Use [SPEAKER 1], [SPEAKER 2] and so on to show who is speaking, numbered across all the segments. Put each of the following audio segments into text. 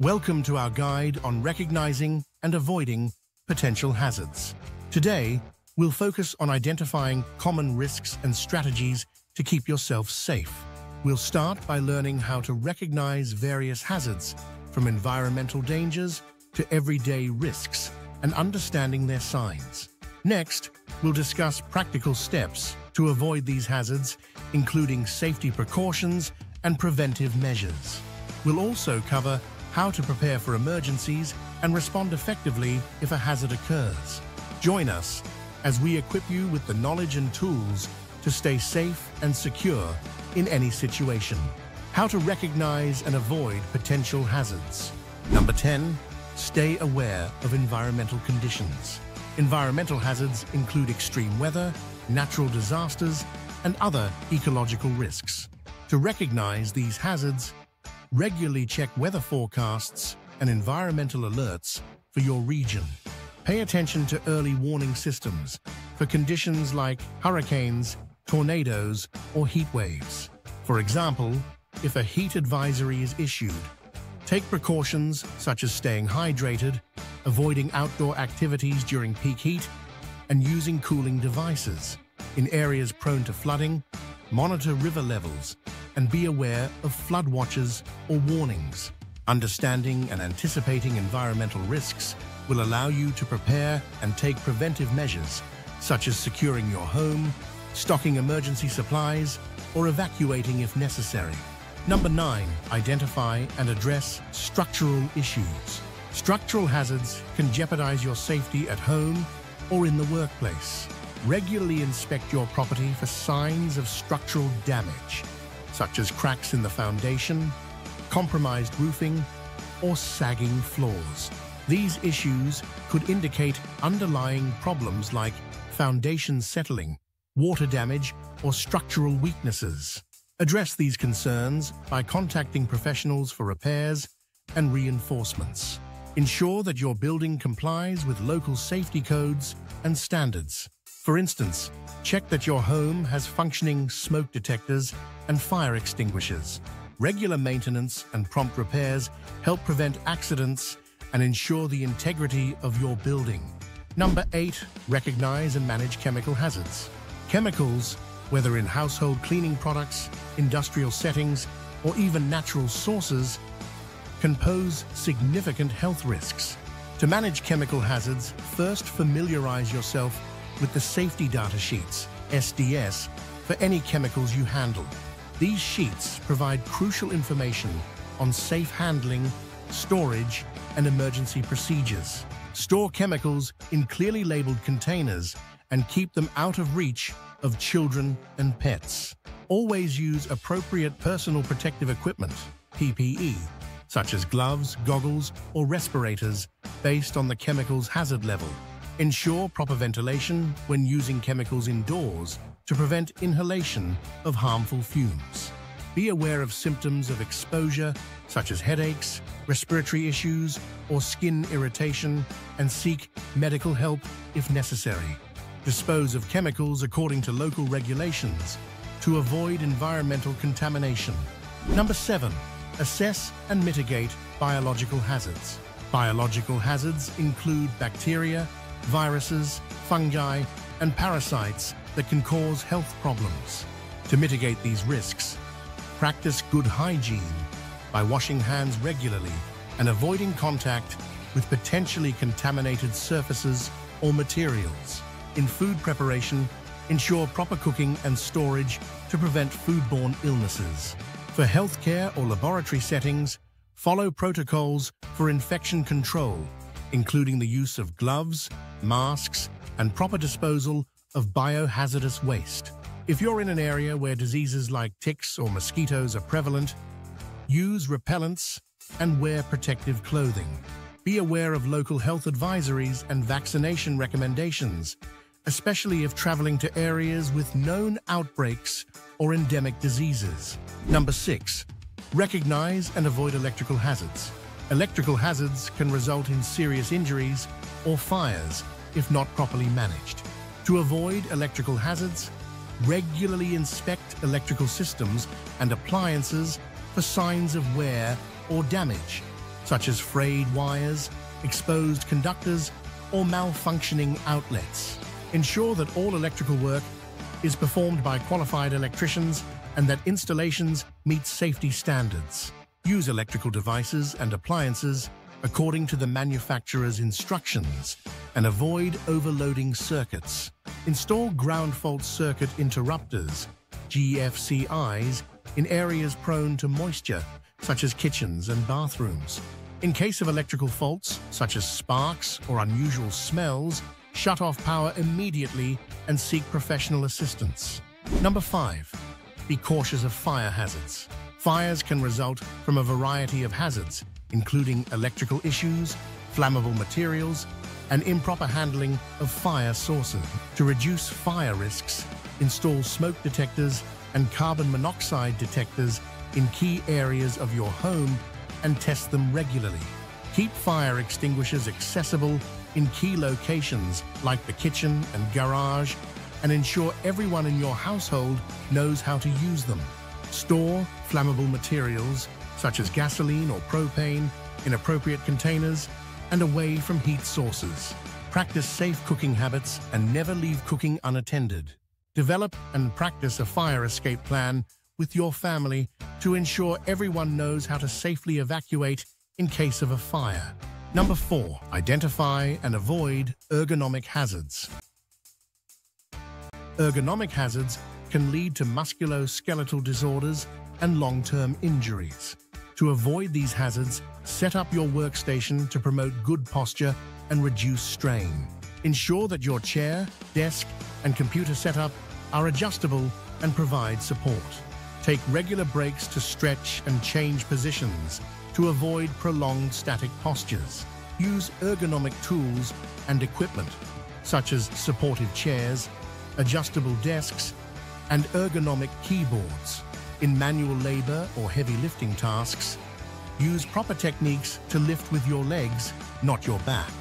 [SPEAKER 1] Welcome to our guide on recognizing and avoiding potential hazards. Today, we'll focus on identifying common risks and strategies to keep yourself safe. We'll start by learning how to recognize various hazards, from environmental dangers to everyday risks, and understanding their signs. Next, we'll discuss practical steps to avoid these hazards, including safety precautions and preventive measures. We'll also cover how to prepare for emergencies and respond effectively if a hazard occurs. Join us as we equip you with the knowledge and tools to stay safe and secure in any situation. How to recognize and avoid potential hazards. Number 10, stay aware of environmental conditions. Environmental hazards include extreme weather, natural disasters, and other ecological risks. To recognize these hazards, regularly check weather forecasts and environmental alerts for your region. Pay attention to early warning systems for conditions like hurricanes, tornadoes, or heat waves. For example, if a heat advisory is issued, take precautions such as staying hydrated, avoiding outdoor activities during peak heat, and using cooling devices. In areas prone to flooding, monitor river levels and be aware of flood watches or warnings. Understanding and anticipating environmental risks will allow you to prepare and take preventive measures, such as securing your home, stocking emergency supplies, or evacuating if necessary. Number 9, identify and address structural issues. Structural hazards can jeopardize your safety at home or in the workplace. Regularly inspect your property for signs of structural damage, such as cracks in the foundation, compromised roofing, or sagging floors. These issues could indicate underlying problems like foundation settling, water damage, or structural weaknesses. Address these concerns by contacting professionals for repairs and reinforcements. Ensure that your building complies with local safety codes and standards. For instance, check that your home has functioning smoke detectors and fire extinguishers. Regular maintenance and prompt repairs help prevent accidents and ensure the integrity of your building. Number 8, recognize and manage chemical hazards. Chemicals, whether in household cleaning products, industrial settings, or even natural sources, can pose significant health risks. To manage chemical hazards, first familiarize yourself with the safety data sheets, SDS, for any chemicals you handle. These sheets provide crucial information on safe handling, storage, and emergency procedures. Store chemicals in clearly labeled containers and keep them out of reach of children and pets. Always use appropriate personal protective equipment, PPE, such as gloves, goggles, or respirators based on the chemical's hazard level. Ensure proper ventilation when using chemicals indoors to prevent inhalation of harmful fumes. Be aware of symptoms of exposure, such as headaches, respiratory issues, or skin irritation, and seek medical help if necessary. Dispose of chemicals according to local regulations to avoid environmental contamination. Number 7, assess and mitigate biological hazards. Biological hazards include bacteria, viruses, fungi, and parasites that can cause health problems. To mitigate these risks, practice good hygiene by washing hands regularly and avoiding contact with potentially contaminated surfaces or materials. In food preparation, ensure proper cooking and storage to prevent foodborne illnesses. For healthcare or laboratory settings, follow protocols for infection control, including the use of gloves, masks, and proper disposal of biohazardous waste. If you're in an area where diseases like ticks or mosquitoes are prevalent, use repellents and wear protective clothing. Be aware of local health advisories and vaccination recommendations, especially if traveling to areas with known outbreaks or endemic diseases. Number 6, recognize and avoid electrical hazards. Electrical hazards can result in serious injuries or fires if not properly managed. To avoid electrical hazards, regularly inspect electrical systems and appliances for signs of wear or damage. such as frayed wires, exposed conductors, or malfunctioning outlets. Ensure that all electrical work is performed by qualified electricians and that installations meet safety standards. Use electrical devices and appliances according to the manufacturer's instructions and avoid overloading circuits. Install ground fault circuit interrupters, GFCIs, in areas prone to moisture, such as kitchens and bathrooms. In case of electrical faults, such as sparks or unusual smells, shut off power immediately and seek professional assistance. Number 5. Be cautious of fire hazards. Fires can result from a variety of hazards, including electrical issues, flammable materials, and improper handling of fire sources. To reduce fire risks, install smoke detectors and carbon monoxide detectors in key areas of your home and test them regularly. Keep fire extinguishers accessible in key locations like the kitchen and garage, and ensure everyone in your household knows how to use them. Store flammable materials such as gasoline or propane in appropriate containers and away from heat sources. Practice safe cooking habits and never leave cooking unattended. Develop and practice a fire escape plan with your family to ensure everyone knows how to safely evacuate in case of a fire. Number 4. Identify and avoid ergonomic hazards. Ergonomic hazards can lead to musculoskeletal disorders and long-term injuries. To avoid these hazards, set up your workstation to promote good posture and reduce strain. Ensure that your chair, desk, and computer setup are adjustable and provide support. Take regular breaks to stretch and change positions to avoid prolonged static postures. Use ergonomic tools and equipment, such as supportive chairs, adjustable desks, and ergonomic keyboards. In manual labor or heavy lifting tasks, use proper techniques to lift with your legs, not your back,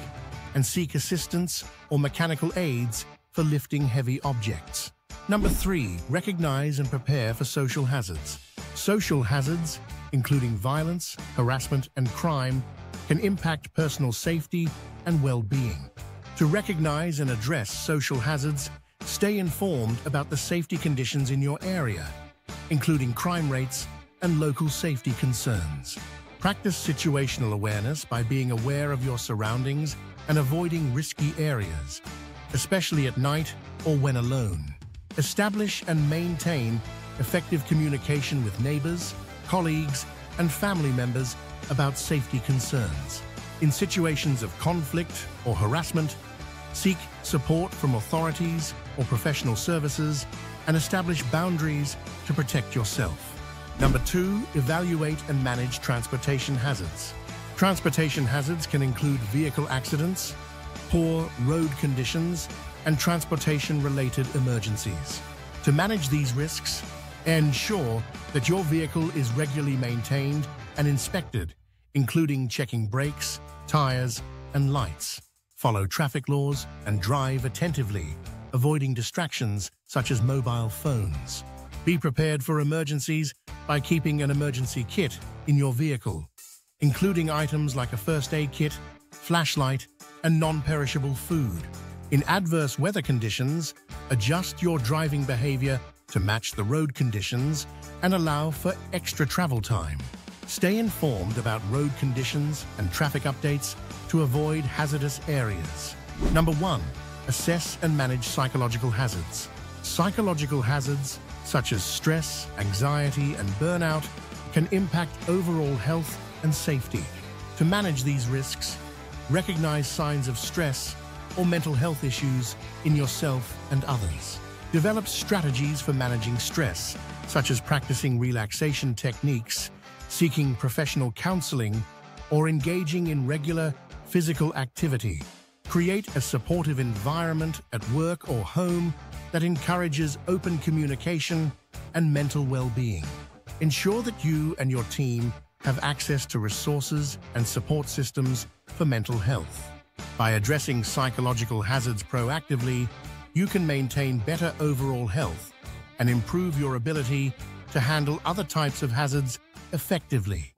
[SPEAKER 1] and seek assistance or mechanical aids for lifting heavy objects. Number 3. Recognize and prepare for social hazards. Social hazards, including violence, harassment, and crime, can impact personal safety and well-being. To recognize and address social hazards, stay informed about the safety conditions in your area, including crime rates and local safety concerns. Practice situational awareness by being aware of your surroundings and avoiding risky areas, especially at night or when alone. Establish and maintain effective communication with neighbors, colleagues, and family members about safety concerns. In situations of conflict or harassment, seek support from authorities or professional services and establish boundaries to protect yourself. Number 2, evaluate and manage transportation hazards. Transportation hazards can include vehicle accidents, poor road conditions, and transportation-related emergencies. To manage these risks, ensure that your vehicle is regularly maintained and inspected, including checking brakes, tires, and lights. Follow traffic laws and drive attentively, avoiding distractions such as mobile phones. Be prepared for emergencies by keeping an emergency kit in your vehicle, including items like a first aid kit, flashlight, and non-perishable food. In adverse weather conditions, adjust your driving behavior to match the road conditions and allow for extra travel time. Stay informed about road conditions and traffic updates to avoid hazardous areas. Number 1, assess and manage psychological hazards. Psychological hazards, such as stress, anxiety, and burnout, can impact overall health and safety. To manage these risks, recognize signs of stress or mental health issues in yourself and others. Develop strategies for managing stress, such as practicing relaxation techniques, seeking professional counseling, or engaging in regular physical activity. Create a supportive environment at work or home that encourages open communication and mental well-being. Ensure that you and your team have access to resources and support systems for mental health. By addressing psychological hazards proactively, you can maintain better overall health and improve your ability to handle other types of hazards effectively.